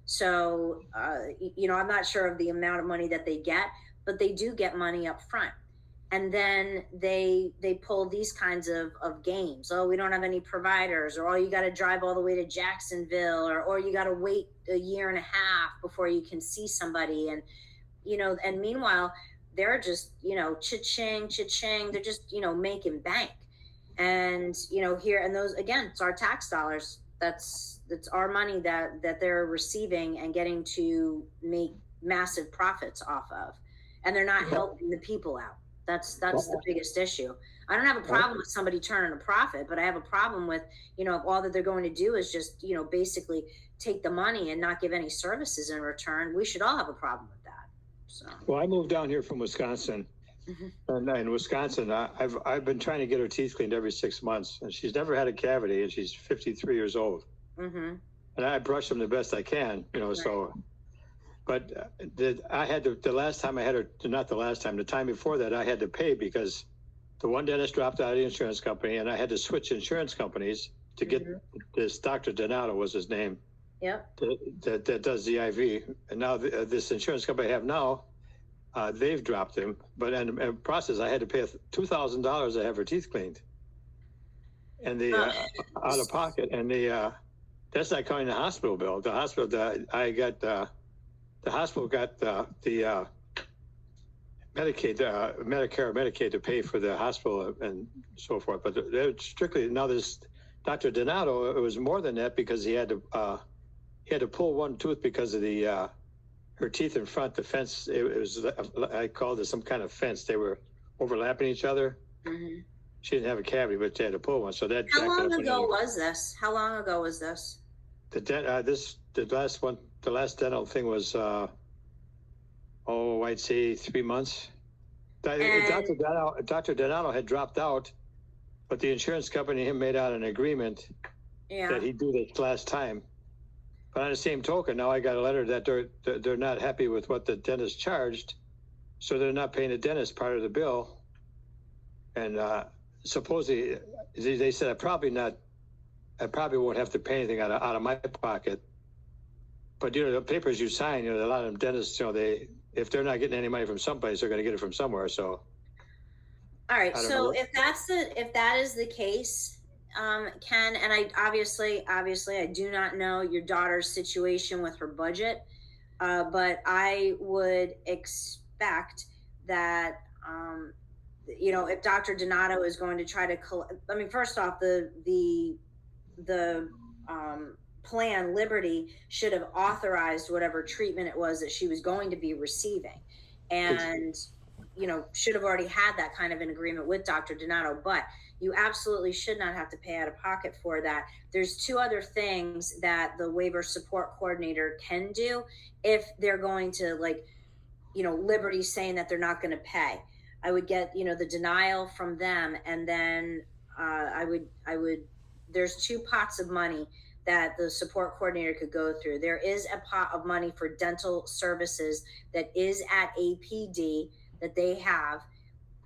So, I'm not sure of the amount of money that they get, but they do get money up front. And then they pull these kinds of games. Oh, we don't have any providers, or you got to drive all the way to Jacksonville, or you got to wait a year and a half before you can see somebody. And, and meanwhile, they're just, cha-ching. They're just, making bank. And, here, and those, again, it's our tax dollars. That's our money that they're receiving and getting to make massive profits off of. And they're not helping the people out. That's the biggest issue. I don't have a problem with somebody turning a profit, but I have a problem with, if all that they're going to do is just, basically take the money and not give any services in return. We should all have a problem with that. So. Well, I moved down here from Wisconsin, and in Wisconsin, I've been trying to get her teeth cleaned every 6 months, and she's never had a cavity, and she's 53 years old. Mm-hmm. And I brush them the best I can, right. So. But I had the last time I had her, not the last time, the time before that, I had to pay because the one dentist dropped out of the insurance company, and I had to switch insurance companies to get this Dr. Donato was his name. Yep. That does the IV. And now this insurance company I have now, they've dropped him. But in the process, I had to pay $2,000 to have her teeth cleaned. And the out of pocket. And that's not counting the hospital bill. The hospital, the hospital got the Medicaid, Medicare, Medicaid to pay for the hospital and so forth. But they're strictly, now this Dr. Donato, it was more than that because he had to pull one tooth because of her teeth in front, the fence, it was, I called it some kind of fence. They were overlapping each other. Mm-hmm. She didn't have a cavity, but they had to pull one. So that. How long ago was this? The last dental thing was, I'd say 3 months. Dr. Donato had dropped out, but the insurance company and him made out an agreement that he'd do this last time. But on the same token, now I got a letter that they're not happy with what the dentist charged, so they're not paying the dentist part of the bill. And supposedly, they said I probably won't have to pay anything out of my pocket. But the papers you sign, a lot of them dentists, if they're not getting any money from someplace, they're going to get it from somewhere. So, all right. So if that is the case, Ken, and I obviously I do not know your daughter's situation with her budget, but I would expect that if Dr. Donato is going to try to first off, the plan Liberty should have authorized whatever treatment it was that she was going to be receiving, and should have already had that kind of an agreement with Dr. Donato. But you absolutely should not have to pay out of pocket for that. There's two other things that the waiver support coordinator can do if they're going to, Liberty saying that they're not going to pay. I would get the denial from them, and then I would there's two pots of money that the support coordinator could go through. There is a pot of money for dental services that is at APD that they have,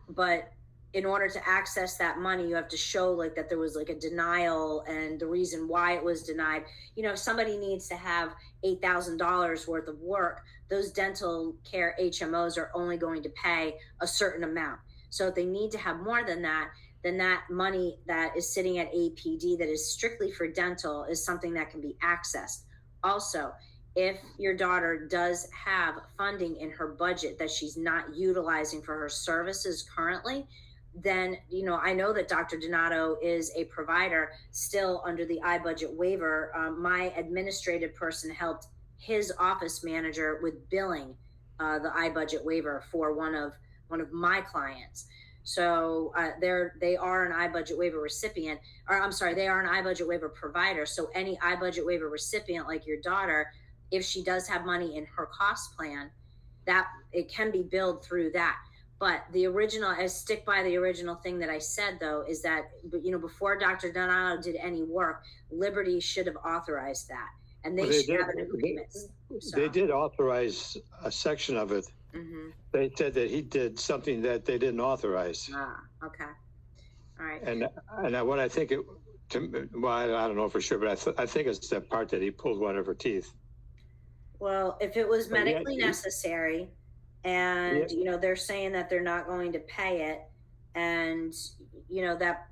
but in order to access that money, you have to show that there was a denial and the reason why it was denied. If somebody needs to have $8,000 worth of work, those dental care HMOs are only going to pay a certain amount. So if they need to have more than that, then that money that is sitting at APD that is strictly for dental is something that can be accessed. Also, if your daughter does have funding in her budget that she's not utilizing for her services currently, then, I know that Dr. Donato is a provider still under the iBudget waiver. My administrative person helped his office manager with billing the iBudget waiver for one of my clients. So they are an iBudget waiver recipient, or I'm sorry, they are an iBudget waiver provider. So any iBudget waiver recipient like your daughter, if she does have money in her cost plan, that it can be billed through that. But I stick by the original thing that I said, though, is that, before Dr. Donato did any work, Liberty should have authorized that. And they should have an agreement. They did authorize a section of it. Mm-hmm. They said that he did something that they didn't authorize. Okay. All right. And what I think I don't know for sure, but I think it's the part that he pulled one of her teeth. Well, if it was medically necessary, and they're saying that they're not going to pay it, and that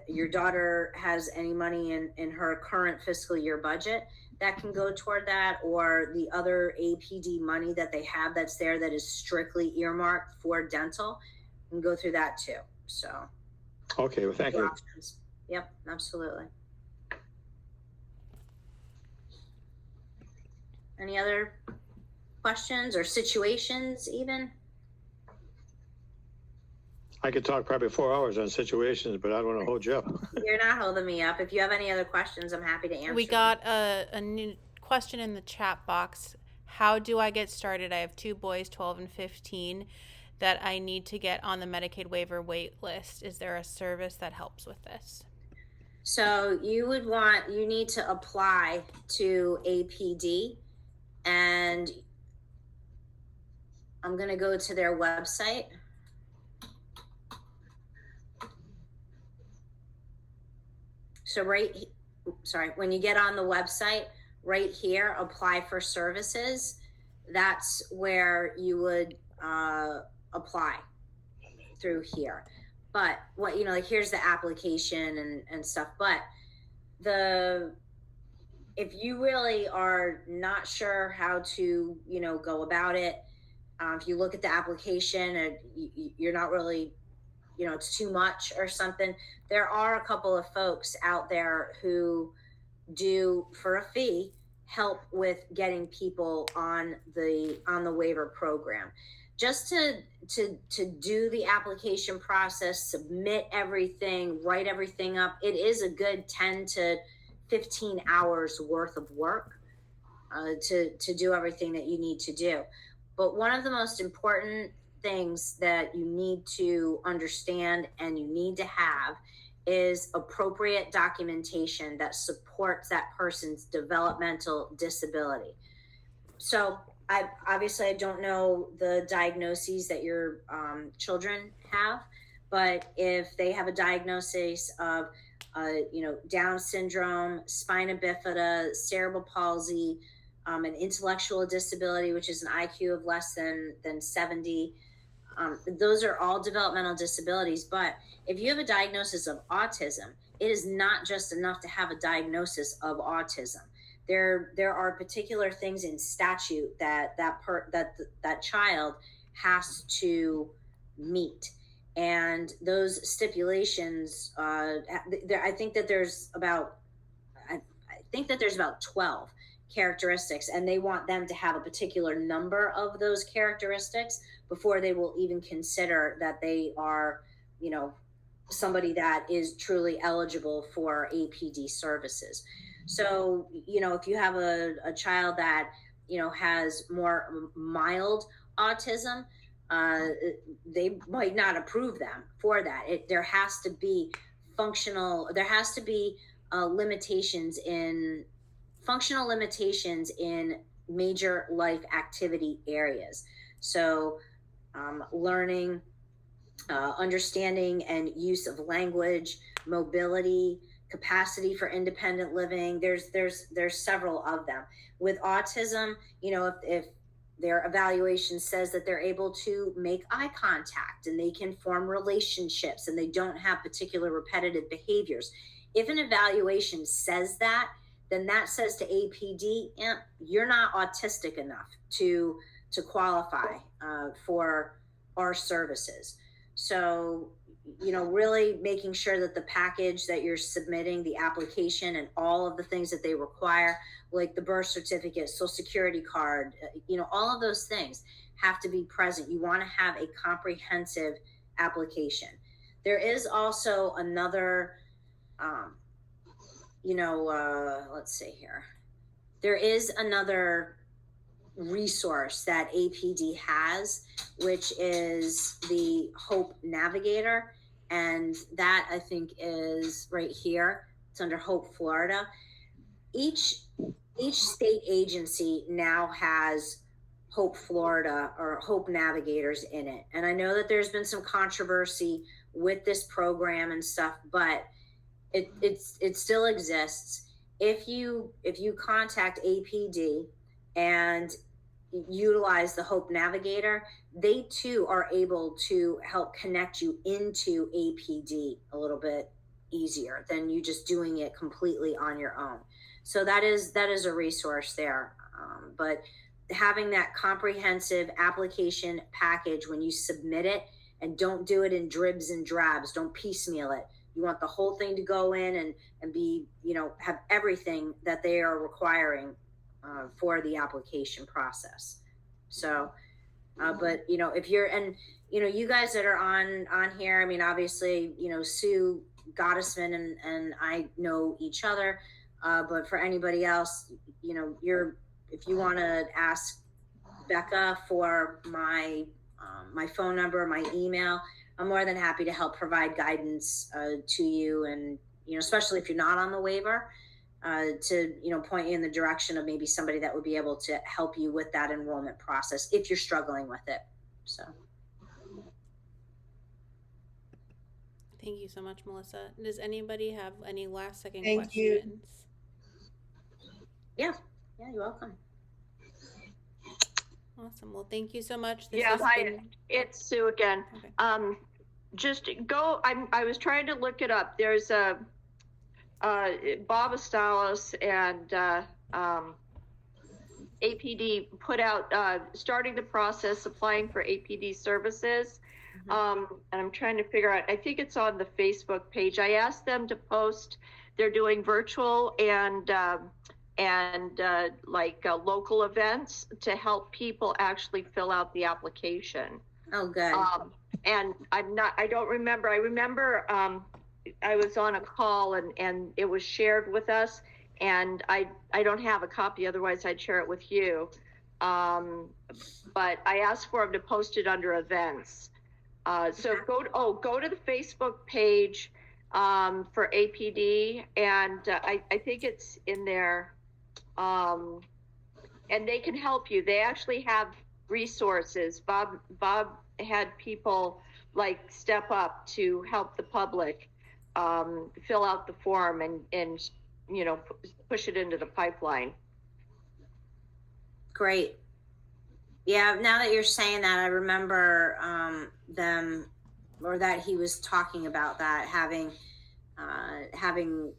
your daughter has any money in her current fiscal year budget, that can go toward that, or the other APD money that they have that's there that is strictly earmarked for dental, and go through that too. So okay, well, thank you. Options. Yep, absolutely. Any other questions or situations even? I could talk probably 4 hours on situations, but I don't want to hold you up. You're not holding me up. If you have any other questions, I'm happy to answer. We got a new question in the chat box. How do I get started? I have two boys, 12 and 15, that I need to get on the Medicaid waiver wait list. Is there a service that helps with this? So you need to apply to APD, and I'm going to go to their website. So when you get on the website, right here, apply for services, that's where you would apply through here. But here's the application and stuff. But if you really are not sure how to, go about it, if you look at the application and you're not really, it's too much or something, there are a couple of folks out there who do, for a fee, help with getting people on the waiver program. Just to do the application process, submit everything, write everything up, it is a good 10 to 15 hours worth of work to do everything that you need to do. But one of the most important things that you need to understand and you need to have is appropriate documentation that supports that person's developmental disability. So I don't know the diagnoses that your children have, but if they have a diagnosis of Down syndrome, spina bifida, cerebral palsy, an intellectual disability, which is an IQ of less than 70. Those are all developmental disabilities. But if you have a diagnosis of autism, it is not just enough to have a diagnosis of autism. There are particular things in statute that child has to meet. And those stipulations, I think that there's about 12 characteristics, and they want them to have a particular number of those characteristics before they will even consider that they are, somebody that is truly eligible for APD services. So, if you have a child that, has more mild autism, they might not approve them for that. There has to be limitations in functional limitations in major life activity areas. So learning, understanding and use of language, mobility, capacity for independent living. There's several of them. With autism, if their evaluation says that they're able to make eye contact and they can form relationships and they don't have particular repetitive behaviors. If an evaluation says that, then that says to APD, you're not autistic enough to qualify for our services. So, really making sure that the package that you're submitting, the application and all of the things that they require, like the birth certificate, social security card, all of those things have to be present. You want to have a comprehensive application. There is also another, let's see here. There is another resource that APD has, which is the Hope Navigator. And that I think is right here. It's under Hope, Florida. Each state agency now has Hope Florida or Hope Navigators in it. And I know that there's been some controversy with this program and stuff, but it still exists. If you contact APD and utilize the Hope Navigator, they too are able to help connect you into APD a little bit easier than you just doing it completely on your own. So that is a resource there. But having that comprehensive application package when you submit it, and don't do it in dribs and drabs, don't piecemeal it. You want the whole thing to go in and be, have everything that they are requiring for the application process. So, but if you're, and you guys that are on here, I mean, obviously, Sue Gottesman and I know each other, but for anybody else, if you want to ask Becca for my phone number, my email, I'm more than happy to help provide guidance to you, and especially if you're not on the waiver, to point you in the direction of maybe somebody that would be able to help you with that enrollment process if you're struggling with it. So thank you so much, Melissa. Does anybody have any last second Thank questions? you. Yeah, you're welcome. Awesome. Well, thank you so much. It's Sue again. Okay. Just go. I was trying to look it up. There's a Bob Astalos and APD put out starting the process applying for APD services. And I'm trying to figure out. I think it's on the Facebook page. I asked them to post. They're doing virtual and local events to help people actually fill out the application. Oh, good. And I don't remember. I remember I was on a call and it was shared with us, and I don't have a copy. Otherwise I'd share it with you. But I asked for them to post it under events. So go to the Facebook page for APD, and I think it's in there. And they can help you. They actually have resources. Bob had people like step up to help the public fill out the form and push it into the pipeline. Great. Yeah, now that you're saying that, I remember them, or that he was talking about that, having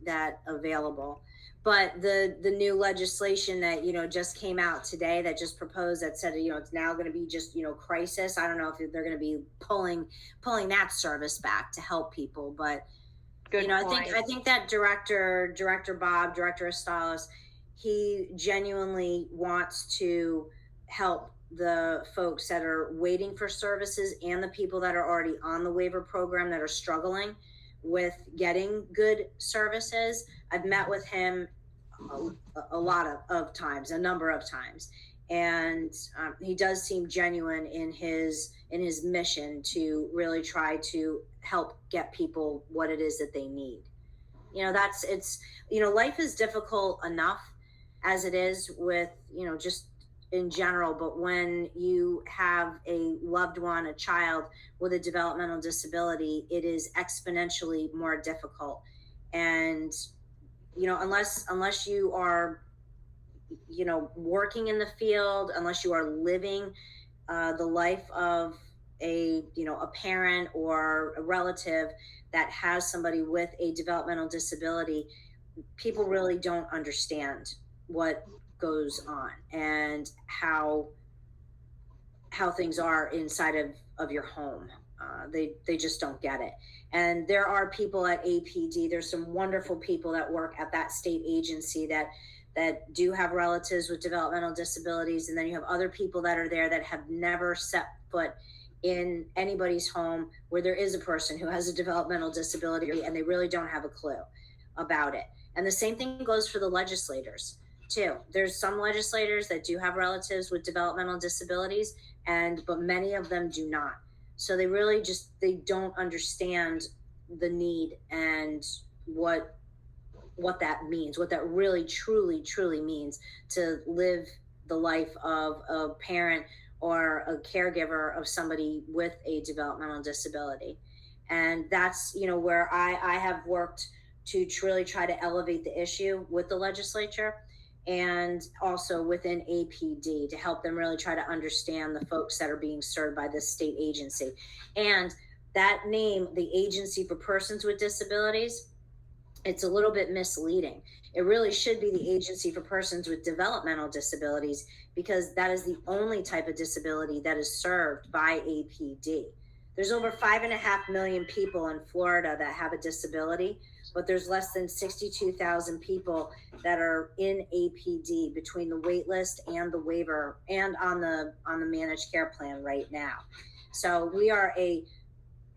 that available. But the new legislation that just came out today, that just proposed, that said it's now going to be just crisis. I don't know if they're going to be pulling that service back to help people, but Good point. I think that Director Estalis, he genuinely wants to help the folks that are waiting for services and the people that are already on the waiver program that are struggling with getting good services. I've met with him a lot of times, a number of times, and he does seem genuine in his mission to really try to help get people what it is that they need. Life is difficult enough as it is with just in general, but when you have a loved one, a child with a developmental disability, it is exponentially more difficult. And unless you are working in the field, unless you are living the life of a parent or a relative that has somebody with a developmental disability, people really don't understand what goes on and how things are inside of your home. They just don't get it. And there are people at APD, there's some wonderful people that work at that state agency that do have relatives with developmental disabilities. And then you have other people that are there that have never set foot in anybody's home where there is a person who has a developmental disability, and they really don't have a clue about it. And the same thing goes for the legislators too. There's some legislators that do have relatives with developmental disabilities, but many of them do not. So they really they don't understand the need and what that means, what that really, truly, truly means to live the life of a parent or a caregiver of somebody with a developmental disability. And that's, where I have worked to really try to elevate the issue with the legislature and also within APD to help them really try to understand the folks that are being served by this state agency. And that name, the Agency for Persons with Disabilities, it's a little bit misleading. It really should be the Agency for Persons with Developmental Disabilities, because that is the only type of disability that is served by APD. There's over 5.5 million people in Florida that have a disability, but there's less than 62,000 people that are in APD between the wait list and the waiver and on the managed care plan right now. So we are a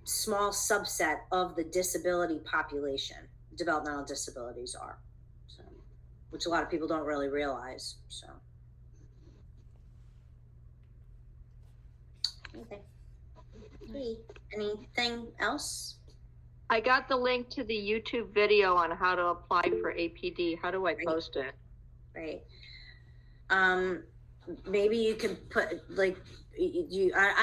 small subset of the disability population. Developmental disabilities are, so, which a lot of people don't really realize. So, okay. Anything else? I got the link to the YouTube video on how to apply for APD. How do I post it? Right. Maybe you could put I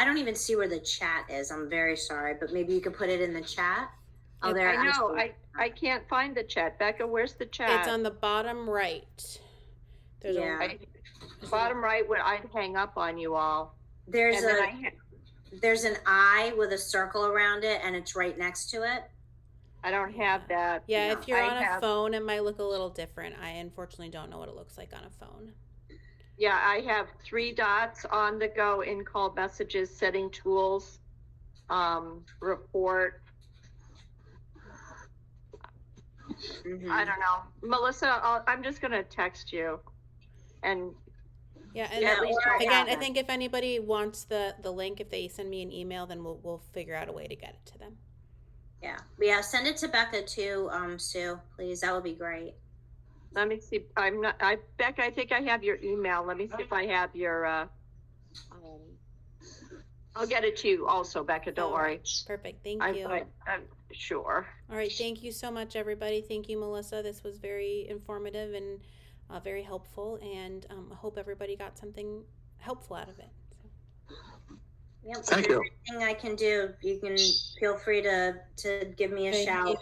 don't even see where the chat is. I'm very sorry, but maybe you could put it in the chat. Oh, there. I know. I can't find the chat. Becca, where's the chat? It's on the bottom right. There's bottom right where I'd hang up on you all. There's an eye with a circle around it, and it's right next to it. I don't have that. Yeah, if you're on a phone, it might look a little different. I unfortunately don't know what it looks like on a phone. Yeah, I have 3 dots on the go, in call messages, setting tools, report. Mm-hmm. I don't know. Melissa, I'm just going to text you. And again, I think if anybody wants the link, if they send me an email, then we'll figure out a way to get it to them. Yeah. Send it to Becca too, Sue, please. That would be great. Let me see. Beck, I think I have your email. Let me see if I have your, I'll get it to you also, Becca, don't worry. Perfect. Thank you. I'm sure. All right. Thank you so much, everybody. Thank you, Melissa. This was very informative and very helpful, and I hope everybody got something helpful out of it. Yep. Thank you. Anything I can do, you can feel free to give me a shout.